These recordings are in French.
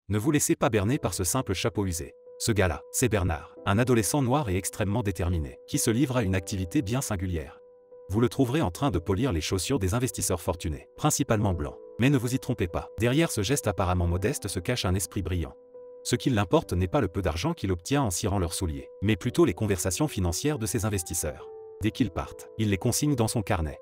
Ne vous laissez pas berner par ce simple chapeau usé. Ce gars-là, c'est Bernard, un adolescent noir et extrêmement déterminé, qui se livre à une activité bien singulière. Vous le trouverez en train de polir les chaussures des investisseurs fortunés, principalement blancs. Mais ne vous y trompez pas, derrière ce geste apparemment modeste se cache un esprit brillant. Ce qui l'importe n'est pas le peu d'argent qu'il obtient en cirant leurs souliers, mais plutôt les conversations financières de ses investisseurs. Dès qu'ils partent, il les consigne dans son carnet.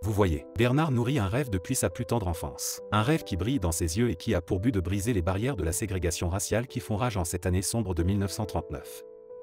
Vous voyez, Bernard nourrit un rêve depuis sa plus tendre enfance. Un rêve qui brille dans ses yeux et qui a pour but de briser les barrières de la ségrégation raciale qui font rage en cette année sombre de 1939.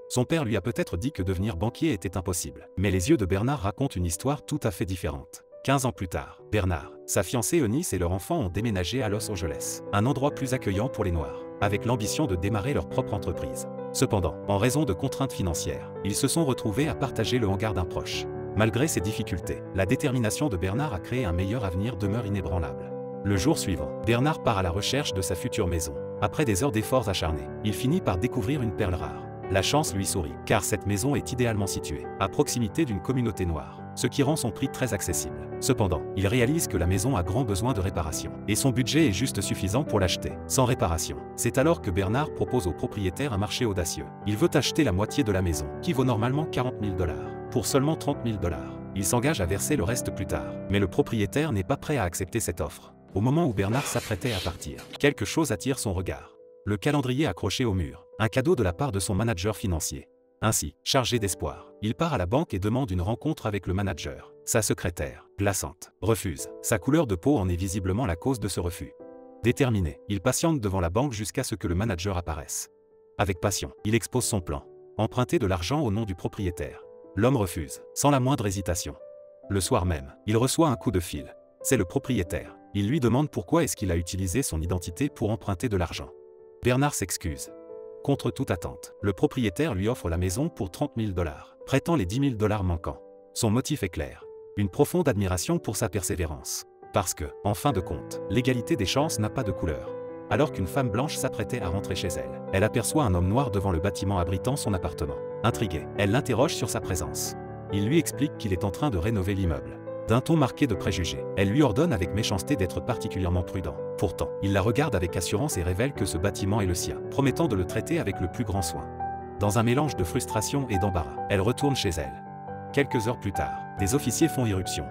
Son père lui a peut-être dit que devenir banquier était impossible. Mais les yeux de Bernard racontent une histoire tout à fait différente. 15 ans plus tard, Bernard, sa fiancée Eunice et leur enfant ont déménagé à Los Angeles, un endroit plus accueillant pour les Noirs, avec l'ambition de démarrer leur propre entreprise. Cependant, en raison de contraintes financières, ils se sont retrouvés à partager le hangar d'un proche. Malgré ces difficultés, la détermination de Bernard à créer un meilleur avenir demeure inébranlable. Le jour suivant, Bernard part à la recherche de sa future maison. Après des heures d'efforts acharnés, il finit par découvrir une perle rare. La chance lui sourit, car cette maison est idéalement située, à proximité d'une communauté noire, ce qui rend son prix très accessible. Cependant, il réalise que la maison a grand besoin de réparation, et son budget est juste suffisant pour l'acheter, sans réparation. C'est alors que Bernard propose au propriétaire un marché audacieux. Il veut acheter la moitié de la maison, qui vaut normalement 40 000 $, pour seulement 30 000 $. Il s'engage à verser le reste plus tard, mais le propriétaire n'est pas prêt à accepter cette offre. Au moment où Bernard s'apprêtait à partir, quelque chose attire son regard. Le calendrier accroché au mur, un cadeau de la part de son manager financier. Ainsi, chargé d'espoir, il part à la banque et demande une rencontre avec le manager. Sa secrétaire, glaçante, refuse. Sa couleur de peau en est visiblement la cause de ce refus. Déterminé, il patiente devant la banque jusqu'à ce que le manager apparaisse. Avec passion, il expose son plan. Emprunter de l'argent au nom du propriétaire. L'homme refuse, sans la moindre hésitation. Le soir même, il reçoit un coup de fil. C'est le propriétaire. Il lui demande pourquoi est-ce qu'il a utilisé son identité pour emprunter de l'argent. Bernard s'excuse. Contre toute attente, le propriétaire lui offre la maison pour 30 000 $, prêtant les 10 000 $ manquants. Son motif est clair. Une profonde admiration pour sa persévérance. Parce que, en fin de compte, l'égalité des chances n'a pas de couleur. Alors qu'une femme blanche s'apprêtait à rentrer chez elle, elle aperçoit un homme noir devant le bâtiment abritant son appartement. Intriguée, elle l'interroge sur sa présence. Il lui explique qu'il est en train de rénover l'immeuble. D'un ton marqué de préjugés, elle lui ordonne avec méchanceté d'être particulièrement prudent. Pourtant, il la regarde avec assurance et révèle que ce bâtiment est le sien, promettant de le traiter avec le plus grand soin. Dans un mélange de frustration et d'embarras, elle retourne chez elle. Quelques heures plus tard, des officiers font irruption.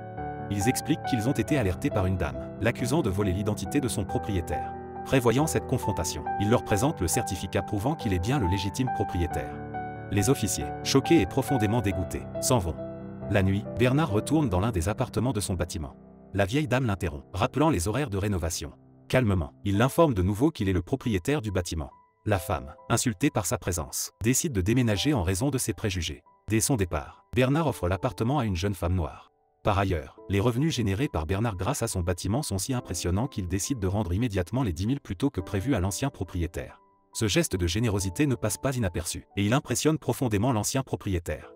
Ils expliquent qu'ils ont été alertés par une dame, l'accusant de voler l'identité de son propriétaire. Prévoyant cette confrontation, il leur présente le certificat prouvant qu'il est bien le légitime propriétaire. Les officiers, choqués et profondément dégoûtés, s'en vont. La nuit, Bernard retourne dans l'un des appartements de son bâtiment. La vieille dame l'interrompt, rappelant les horaires de rénovation. Calmement, il l'informe de nouveau qu'il est le propriétaire du bâtiment. La femme, insultée par sa présence, décide de déménager en raison de ses préjugés. Dès son départ, Bernard offre l'appartement à une jeune femme noire. Par ailleurs, les revenus générés par Bernard grâce à son bâtiment sont si impressionnants qu'il décide de rendre immédiatement les 10 000 plutôt que prévu à l'ancien propriétaire. Ce geste de générosité ne passe pas inaperçu, et il impressionne profondément l'ancien propriétaire.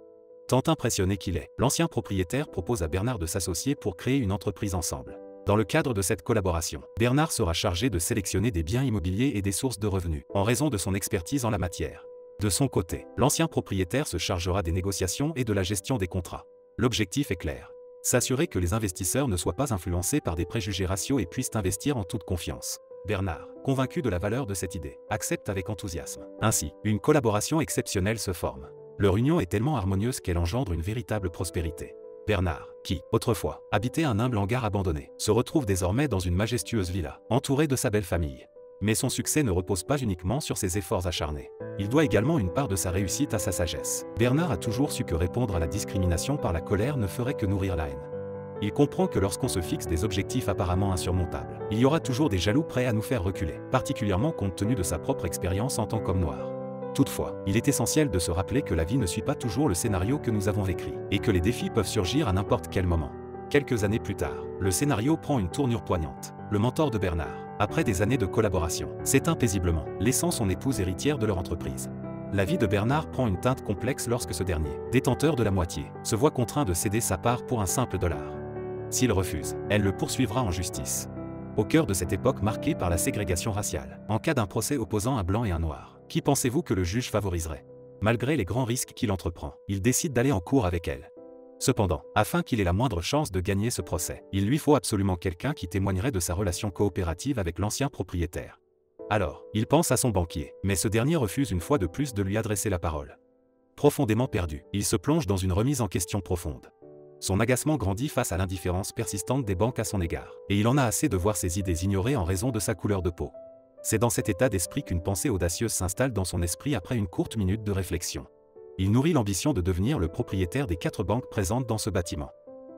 Tant impressionné qu'il est, l'ancien propriétaire propose à Bernard de s'associer pour créer une entreprise ensemble. Dans le cadre de cette collaboration, Bernard sera chargé de sélectionner des biens immobiliers et des sources de revenus, en raison de son expertise en la matière. De son côté, l'ancien propriétaire se chargera des négociations et de la gestion des contrats. L'objectif est clair. S'assurer que les investisseurs ne soient pas influencés par des préjugés raciaux et puissent investir en toute confiance. Bernard, convaincu de la valeur de cette idée, accepte avec enthousiasme. Ainsi, une collaboration exceptionnelle se forme. Leur union est tellement harmonieuse qu'elle engendre une véritable prospérité. Bernard, qui, autrefois, habitait un humble hangar abandonné, se retrouve désormais dans une majestueuse villa, entouré de sa belle famille. Mais son succès ne repose pas uniquement sur ses efforts acharnés. Il doit également une part de sa réussite à sa sagesse. Bernard a toujours su que répondre à la discrimination par la colère ne ferait que nourrir la haine. Il comprend que lorsqu'on se fixe des objectifs apparemment insurmontables, il y aura toujours des jaloux prêts à nous faire reculer, particulièrement compte tenu de sa propre expérience en tant qu'homme noir. Toutefois, il est essentiel de se rappeler que la vie ne suit pas toujours le scénario que nous avons écrit, et que les défis peuvent surgir à n'importe quel moment. Quelques années plus tard, le scénario prend une tournure poignante. Le mentor de Bernard, après des années de collaboration, s'éteint paisiblement, laissant son épouse héritière de leur entreprise. La vie de Bernard prend une teinte complexe lorsque ce dernier, détenteur de la moitié, se voit contraint de céder sa part pour un simple dollar. S'il refuse, elle le poursuivra en justice. Au cœur de cette époque marquée par la ségrégation raciale, en cas d'un procès opposant un blanc et un noir, qui pensez-vous que le juge favoriserait? Malgré les grands risques qu'il entreprend, il décide d'aller en cours avec elle. Cependant, afin qu'il ait la moindre chance de gagner ce procès, il lui faut absolument quelqu'un qui témoignerait de sa relation coopérative avec l'ancien propriétaire. Alors, il pense à son banquier, mais ce dernier refuse une fois de plus de lui adresser la parole. Profondément perdu, il se plonge dans une remise en question profonde. Son agacement grandit face à l'indifférence persistante des banques à son égard, et il en a assez de voir ses idées ignorées en raison de sa couleur de peau. C'est dans cet état d'esprit qu'une pensée audacieuse s'installe dans son esprit après une courte minute de réflexion. Il nourrit l'ambition de devenir le propriétaire des 4 banques présentes dans ce bâtiment.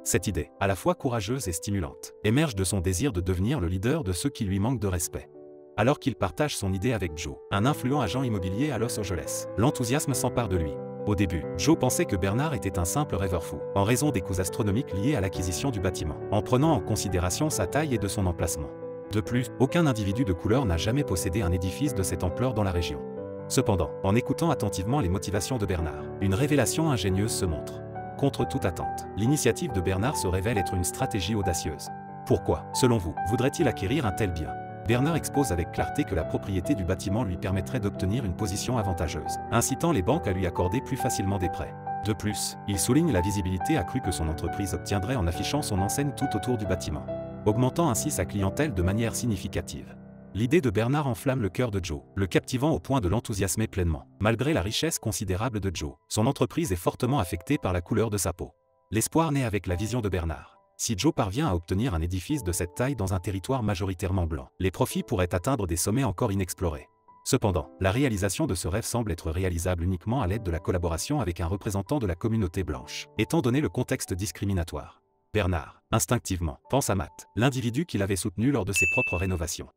Cette idée, à la fois courageuse et stimulante, émerge de son désir de devenir le leader de ceux qui lui manquent de respect. Alors qu'il partage son idée avec Joe, un influent agent immobilier à Los Angeles, l'enthousiasme s'empare de lui. Au début, Joe pensait que Bernard était un simple rêveur fou, en raison des coûts astronomiques liés à l'acquisition du bâtiment, en prenant en considération sa taille et de son emplacement. De plus, aucun individu de couleur n'a jamais possédé un édifice de cette ampleur dans la région. Cependant, en écoutant attentivement les motivations de Bernard, une révélation ingénieuse se montre. Contre toute attente, l'initiative de Bernard se révèle être une stratégie audacieuse. Pourquoi, selon vous, voudrait-il acquérir un tel bien? Bernard expose avec clarté que la propriété du bâtiment lui permettrait d'obtenir une position avantageuse, incitant les banques à lui accorder plus facilement des prêts. De plus, il souligne la visibilité accrue que son entreprise obtiendrait en affichant son enseigne tout autour du bâtiment, augmentant ainsi sa clientèle de manière significative. L'idée de Bernard enflamme le cœur de Joe, le captivant au point de l'enthousiasmer pleinement. Malgré la richesse considérable de Joe, son entreprise est fortement affectée par la couleur de sa peau. L'espoir naît avec la vision de Bernard. Si Joe parvient à obtenir un édifice de cette taille dans un territoire majoritairement blanc, les profits pourraient atteindre des sommets encore inexplorés. Cependant, la réalisation de ce rêve semble être réalisable uniquement à l'aide de la collaboration avec un représentant de la communauté blanche, étant donné le contexte discriminatoire. Bernard, instinctivement, pense à Matt, l'individu qu'il avait soutenu lors de ses propres rénovations.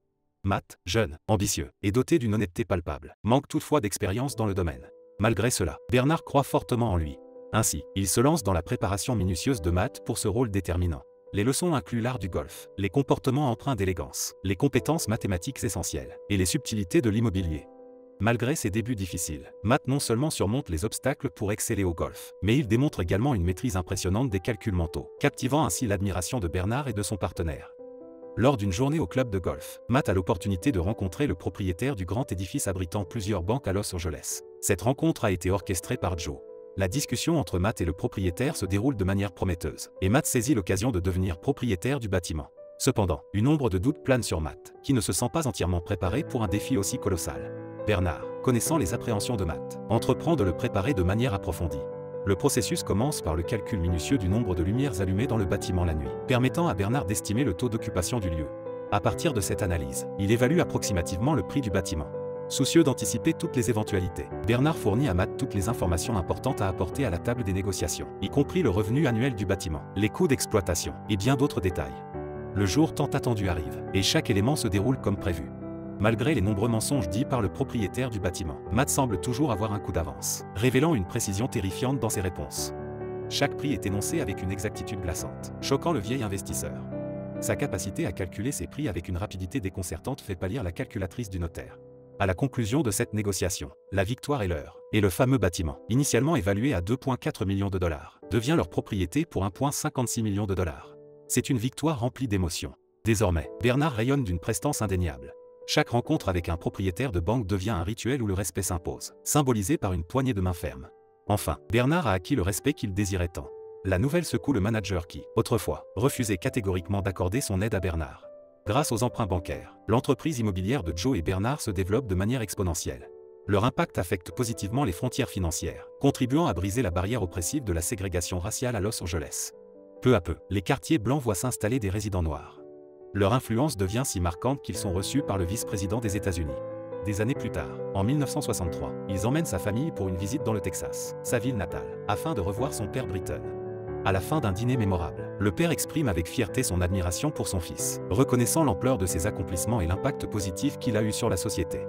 Matt, jeune, ambitieux et doté d'une honnêteté palpable, manque toutefois d'expérience dans le domaine. Malgré cela, Bernard croit fortement en lui. Ainsi, il se lance dans la préparation minutieuse de Matt pour ce rôle déterminant. Les leçons incluent l'art du golf, les comportements empreints d'élégance, les compétences mathématiques essentielles et les subtilités de l'immobilier. Malgré ses débuts difficiles, Matt non seulement surmonte les obstacles pour exceller au golf, mais il démontre également une maîtrise impressionnante des calculs mentaux, captivant ainsi l'admiration de Bernard et de son partenaire. Lors d'une journée au club de golf, Matt a l'opportunité de rencontrer le propriétaire du grand édifice abritant plusieurs banques à Los Angeles. Cette rencontre a été orchestrée par Joe. La discussion entre Matt et le propriétaire se déroule de manière prometteuse, et Matt saisit l'occasion de devenir propriétaire du bâtiment. Cependant, une ombre de doute plane sur Matt, qui ne se sent pas entièrement préparé pour un défi aussi colossal. Bernard, connaissant les appréhensions de Matt, entreprend de le préparer de manière approfondie. Le processus commence par le calcul minutieux du nombre de lumières allumées dans le bâtiment la nuit, permettant à Bernard d'estimer le taux d'occupation du lieu. À partir de cette analyse, il évalue approximativement le prix du bâtiment. Soucieux d'anticiper toutes les éventualités, Bernard fournit à Matt toutes les informations importantes à apporter à la table des négociations, y compris le revenu annuel du bâtiment, les coûts d'exploitation et bien d'autres détails. Le jour tant attendu arrive, et chaque élément se déroule comme prévu. Malgré les nombreux mensonges dits par le propriétaire du bâtiment, Matt semble toujours avoir un coup d'avance, révélant une précision terrifiante dans ses réponses. Chaque prix est énoncé avec une exactitude glaçante, choquant le vieil investisseur. Sa capacité à calculer ses prix avec une rapidité déconcertante fait pâlir la calculatrice du notaire. À la conclusion de cette négociation, la victoire est leur, et le fameux bâtiment, initialement évalué à 2,4 millions de dollars, devient leur propriété pour 1,56 millions de dollars. C'est une victoire remplie d'émotions. Désormais, Bernard rayonne d'une prestance indéniable. Chaque rencontre avec un propriétaire de banque devient un rituel où le respect s'impose, symbolisé par une poignée de main ferme. Enfin, Bernard a acquis le respect qu'il désirait tant. La nouvelle secoue le manager qui, autrefois, refusait catégoriquement d'accorder son aide à Bernard. Grâce aux emprunts bancaires, l'entreprise immobilière de Joe et Bernard se développe de manière exponentielle. Leur impact affecte positivement les frontières financières, contribuant à briser la barrière oppressive de la ségrégation raciale à Los Angeles. Peu à peu, les quartiers blancs voient s'installer des résidents noirs. Leur influence devient si marquante qu'ils sont reçus par le vice-président des États-Unis. Des années plus tard, en 1963, ils emmènent sa famille pour une visite dans le Texas, sa ville natale, afin de revoir son père Britton. À la fin d'un dîner mémorable, le père exprime avec fierté son admiration pour son fils, reconnaissant l'ampleur de ses accomplissements et l'impact positif qu'il a eu sur la société.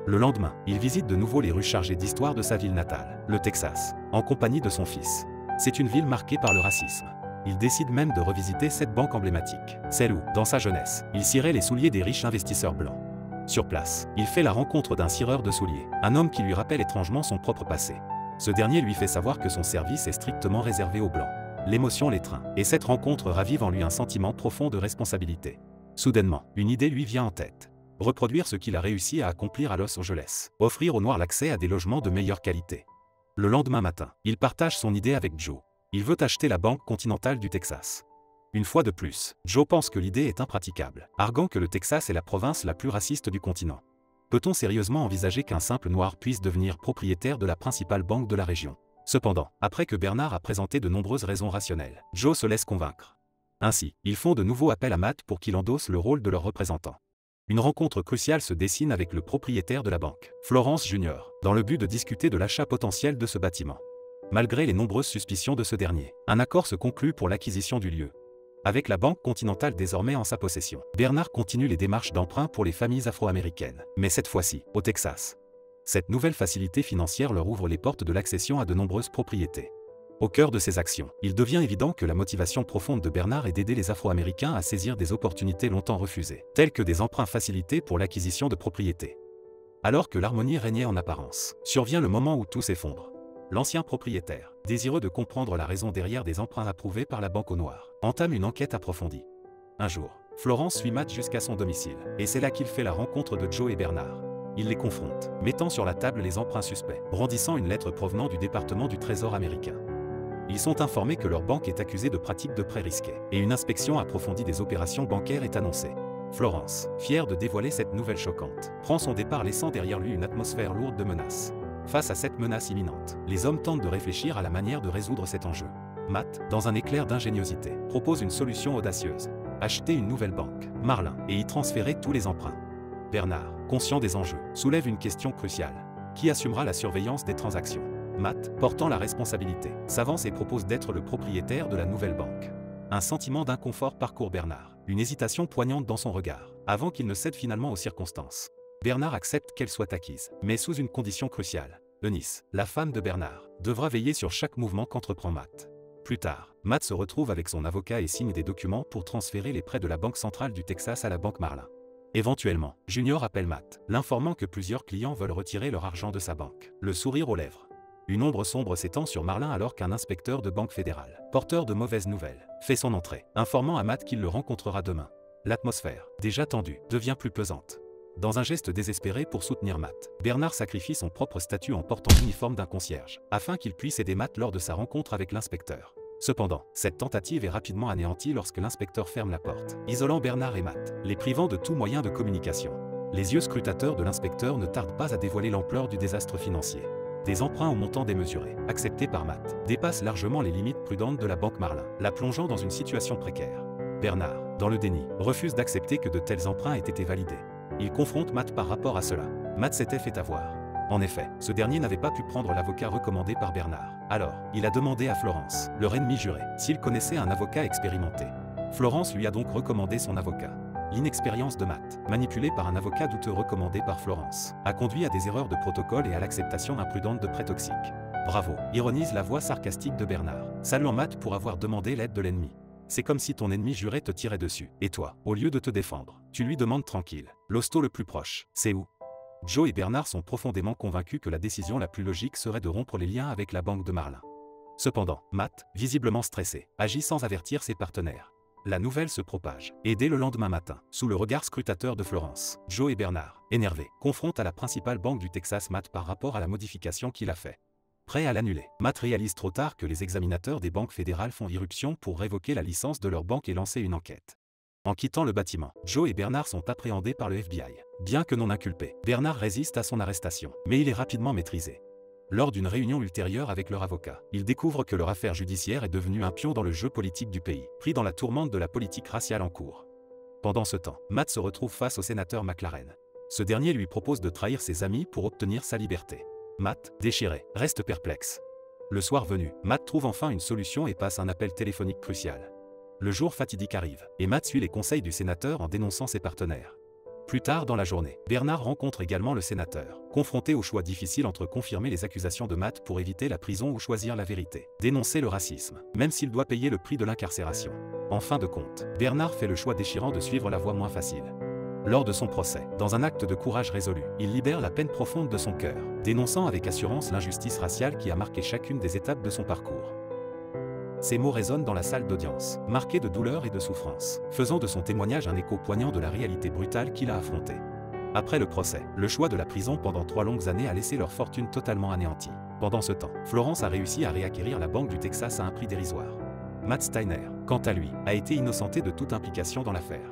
Le lendemain, il visite de nouveau les rues chargées d'histoire de sa ville natale, le Texas, en compagnie de son fils. C'est une ville marquée par le racisme. Il décide même de revisiter cette banque emblématique, celle où, dans sa jeunesse, il cirait les souliers des riches investisseurs blancs. Sur place, il fait la rencontre d'un cireur de souliers, un homme qui lui rappelle étrangement son propre passé. Ce dernier lui fait savoir que son service est strictement réservé aux blancs. L'émotion l'étreint, et cette rencontre ravive en lui un sentiment profond de responsabilité. Soudainement, une idée lui vient en tête. Reproduire ce qu'il a réussi à accomplir à Los Angeles, offrir aux Noirs l'accès à des logements de meilleure qualité. Le lendemain matin, il partage son idée avec Joe. Il veut acheter la Banque continentale du Texas. Une fois de plus, Joe pense que l'idée est impraticable, arguant que le Texas est la province la plus raciste du continent. Peut-on sérieusement envisager qu'un simple noir puisse devenir propriétaire de la principale banque de la région? Cependant, après que Bernard a présenté de nombreuses raisons rationnelles, Joe se laisse convaincre. Ainsi, ils font de nouveau appel à Matt pour qu'il endosse le rôle de leur représentant. Une rencontre cruciale se dessine avec le propriétaire de la banque, Florence Jr., dans le but de discuter de l'achat potentiel de ce bâtiment. Malgré les nombreuses suspicions de ce dernier, un accord se conclut pour l'acquisition du lieu. Avec la Banque Continentale désormais en sa possession, Bernard continue les démarches d'emprunt pour les familles afro-américaines, mais cette fois-ci, au Texas. Cette nouvelle facilité financière leur ouvre les portes de l'accession à de nombreuses propriétés. Au cœur de ces actions, il devient évident que la motivation profonde de Bernard est d'aider les Afro-Américains à saisir des opportunités longtemps refusées, telles que des emprunts facilités pour l'acquisition de propriétés. Alors que l'harmonie régnait en apparence, survient le moment où tout s'effondre. L'ancien propriétaire, désireux de comprendre la raison derrière des emprunts approuvés par la Banque au Noir, entame une enquête approfondie. Un jour, Florence suit Matt jusqu'à son domicile, et c'est là qu'il fait la rencontre de Joe et Bernard. Il les confronte, mettant sur la table les emprunts suspects, brandissant une lettre provenant du département du Trésor américain. Ils sont informés que leur banque est accusée de pratiques de prêts risqués, et une inspection approfondie des opérations bancaires est annoncée. Florence, fière de dévoiler cette nouvelle choquante, prend son départ laissant derrière lui une atmosphère lourde de menaces. Face à cette menace imminente, les hommes tentent de réfléchir à la manière de résoudre cet enjeu. Matt, dans un éclair d'ingéniosité, propose une solution audacieuse. Acheter une nouvelle banque, Marlin, et y transférer tous les emprunts. Bernard, conscient des enjeux, soulève une question cruciale. Qui assumera la surveillance des transactions? Matt, portant la responsabilité, s'avance et propose d'être le propriétaire de la nouvelle banque. Un sentiment d'inconfort parcourt Bernard, une hésitation poignante dans son regard, avant qu'il ne cède finalement aux circonstances. Bernard accepte qu'elle soit acquise, mais sous une condition cruciale. Eunice, la femme de Bernard, devra veiller sur chaque mouvement qu'entreprend Matt. Plus tard, Matt se retrouve avec son avocat et signe des documents pour transférer les prêts de la Banque centrale du Texas à la Banque Marlin. Éventuellement, Junior appelle Matt, l'informant que plusieurs clients veulent retirer leur argent de sa banque, le sourire aux lèvres. Une ombre sombre s'étend sur Marlin alors qu'un inspecteur de banque fédérale, porteur de mauvaises nouvelles, fait son entrée, informant à Matt qu'il le rencontrera demain. L'atmosphère, déjà tendue, devient plus pesante. Dans un geste désespéré pour soutenir Matt, Bernard sacrifie son propre statut en portant l'uniforme d'un concierge, afin qu'il puisse aider Matt lors de sa rencontre avec l'inspecteur. Cependant, cette tentative est rapidement anéantie lorsque l'inspecteur ferme la porte, isolant Bernard et Matt, les privant de tout moyen de communication. Les yeux scrutateurs de l'inspecteur ne tardent pas à dévoiler l'ampleur du désastre financier. Des emprunts au montant démesuré, acceptés par Matt, dépassent largement les limites prudentes de la Banque Marlin, la plongeant dans une situation précaire. Bernard, dans le déni, refuse d'accepter que de tels emprunts aient été validés. Il confronte Matt par rapport à cela. Matt s'était fait avoir. En effet, ce dernier n'avait pas pu prendre l'avocat recommandé par Bernard. Alors, il a demandé à Florence, leur ennemi juré, s'il connaissait un avocat expérimenté. Florence lui a donc recommandé son avocat. L'inexpérience de Matt, manipulé par un avocat douteux recommandé par Florence, a conduit à des erreurs de protocole et à l'acceptation imprudente de prêts toxiques. Bravo, ironise la voix sarcastique de Bernard, saluant Matt pour avoir demandé l'aide de l'ennemi. C'est comme si ton ennemi juré te tirait dessus, et toi, au lieu de te défendre, tu lui demandes tranquille. L'hosto le plus proche, c'est où? Joe et Bernard sont profondément convaincus que la décision la plus logique serait de rompre les liens avec la banque de Marlin. Cependant, Matt, visiblement stressé, agit sans avertir ses partenaires. La nouvelle se propage, et dès le lendemain matin, sous le regard scrutateur de Florence, Joe et Bernard, énervés, confrontent à la principale banque du Texas Matt par rapport à la modification qu'il a fait. Prêt à l'annuler, Matt réalise trop tard que les examinateurs des banques fédérales font irruption pour révoquer la licence de leur banque et lancer une enquête. En quittant le bâtiment, Joe et Bernard sont appréhendés par le FBI. Bien que non inculpé, Bernard résiste à son arrestation, mais il est rapidement maîtrisé. Lors d'une réunion ultérieure avec leur avocat, ils découvrent que leur affaire judiciaire est devenue un pion dans le jeu politique du pays, pris dans la tourmente de la politique raciale en cours. Pendant ce temps, Matt se retrouve face au sénateur McLaren. Ce dernier lui propose de trahir ses amis pour obtenir sa liberté. Matt, déchiré, reste perplexe. Le soir venu, Matt trouve enfin une solution et passe un appel téléphonique crucial. Le jour fatidique arrive, et Matt suit les conseils du sénateur en dénonçant ses partenaires. Plus tard dans la journée, Bernard rencontre également le sénateur, confronté au choix difficile entre confirmer les accusations de Matt pour éviter la prison ou choisir la vérité, dénoncer le racisme, même s'il doit payer le prix de l'incarcération. En fin de compte, Bernard fait le choix déchirant de suivre la voie moins facile. Lors de son procès, dans un acte de courage résolu, il libère la peine profonde de son cœur, dénonçant avec assurance l'injustice raciale qui a marqué chacune des étapes de son parcours. Ces mots résonnent dans la salle d'audience, marqués de douleur et de souffrance, faisant de son témoignage un écho poignant de la réalité brutale qu'il a affrontée. Après le procès, le choix de la prison pendant 3 longues années a laissé leur fortune totalement anéantie. Pendant ce temps, Florence a réussi à réacquérir la Banque du Texas à un prix dérisoire. Matt Steiner, quant à lui, a été innocenté de toute implication dans l'affaire.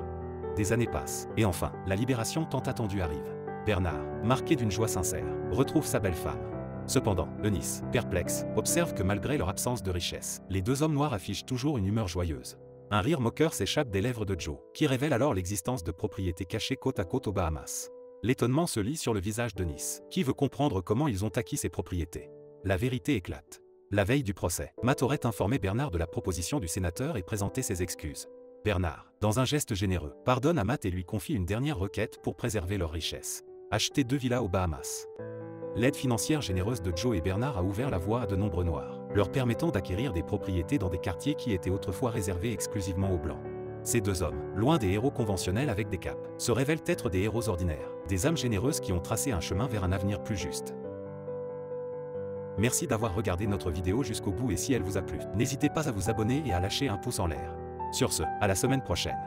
Des années passent, et enfin, la libération tant attendue arrive. Bernard, marqué d'une joie sincère, retrouve sa belle femme. Cependant, Eunice, perplexe, observe que malgré leur absence de richesse, les deux hommes noirs affichent toujours une humeur joyeuse. Un rire moqueur s'échappe des lèvres de Joe, qui révèle alors l'existence de propriétés cachées côte à côte aux Bahamas. L'étonnement se lit sur le visage d'Eunice, qui veut comprendre comment ils ont acquis ces propriétés. La vérité éclate. La veille du procès, Matt aurait informé Bernard de la proposition du sénateur et présenté ses excuses. Bernard, dans un geste généreux, pardonne à Matt et lui confie une dernière requête pour préserver leur richesse. Acheter 2 villas aux Bahamas. L'aide financière généreuse de Joe et Bernard a ouvert la voie à de nombreux Noirs, leur permettant d'acquérir des propriétés dans des quartiers qui étaient autrefois réservés exclusivement aux Blancs. Ces deux hommes, loin des héros conventionnels avec des capes, se révèlent être des héros ordinaires, des âmes généreuses qui ont tracé un chemin vers un avenir plus juste. Merci d'avoir regardé notre vidéo jusqu'au bout et si elle vous a plu, n'hésitez pas à vous abonner et à lâcher un pouce en l'air. Sur ce, à la semaine prochaine.